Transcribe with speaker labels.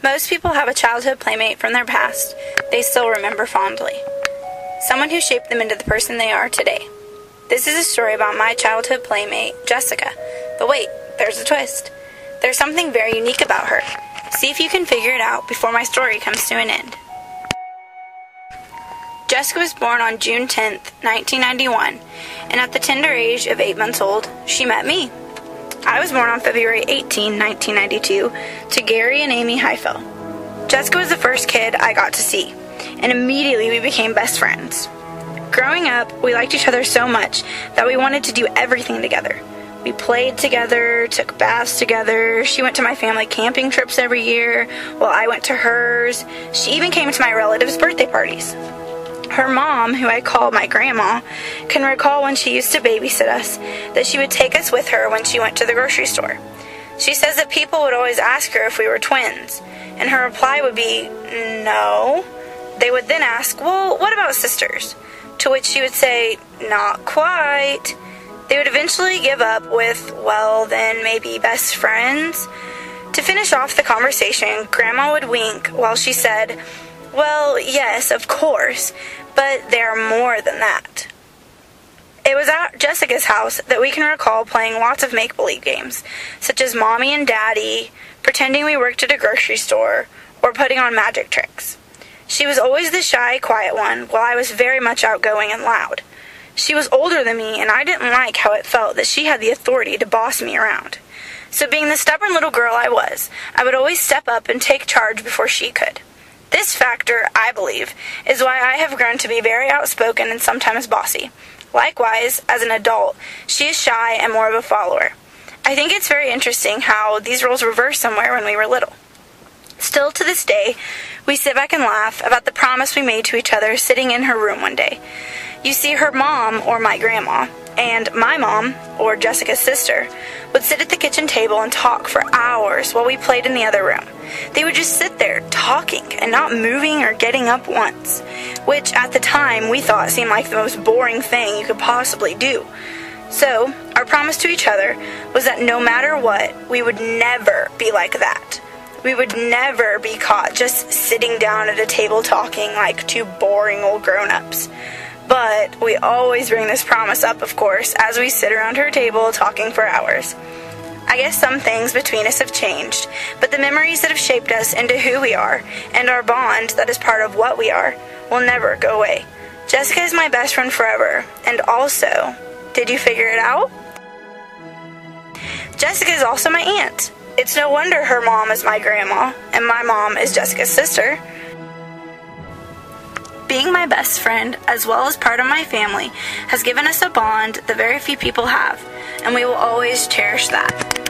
Speaker 1: Most people have a childhood playmate from their past they still remember fondly. Someone who shaped them into the person they are today. This is a story about my childhood playmate, Jessica. But wait, there's a twist. There's something very unique about her. See if you can figure it out before my story comes to an end. Jessica was born on June 10th, 1991, and at the tender age of 8 months old, she met me. I was born on February 18, 1992, to Gary and Amy Heifel. Jessica was the first kid I got to see, and immediately we became best friends. Growing up, we liked each other so much that we wanted to do everything together. We played together, took baths together, she went to my family camping trips every year, while I went to hers. She even came to my relatives' birthday parties. Her mom, who I call my grandma, can recall when she used to babysit us that she would take us with her when she went to the grocery store. She says that people would always ask her if we were twins, and her reply would be, no. They would then ask, well, what about sisters? To which she would say, not quite. They would eventually give up with, well, then maybe best friends. To finish off the conversation, Grandma would wink while she said, well, yes, of course, but they're more than that. It was at Jessica's house that we can recall playing lots of make-believe games, such as Mommy and Daddy, pretending we worked at a grocery store, or putting on magic tricks. She was always the shy, quiet one, while I was very much outgoing and loud. She was older than me, and I didn't like how it felt that she had the authority to boss me around. So being the stubborn little girl I was, I would always step up and take charge before she could. This factor, I believe, is why I have grown to be very outspoken and sometimes bossy. Likewise, as an adult, she is shy and more of a follower. I think it's very interesting how these roles reversed somewhere when we were little. Still to this day, we sit back and laugh about the promise we made to each other sitting in her room one day. You see, her mom, or my grandma, and my mom, or Jessica's sister, would sit at the kitchen table and talk for hours while we played in the other room. They would just sit there talking and not moving or getting up once, which at the time we thought seemed like the most boring thing you could possibly do. So, our promise to each other was that no matter what, we would never be like that. We would never be caught just sitting down at a table talking like two boring old grown-ups. But we always bring this promise up, of course, as we sit around her table talking for hours. I guess some things between us have changed, but the memories that have shaped us into who we are, and our bond that is part of what we are, will never go away. Jessica is my best friend forever, and also, did you figure it out? Jessica is also my aunt. It's no wonder her mom is my grandma, and my mom is Jessica's sister. Being my best friend, as well as part of my family, has given us a bond that very few people have, and we will always cherish that.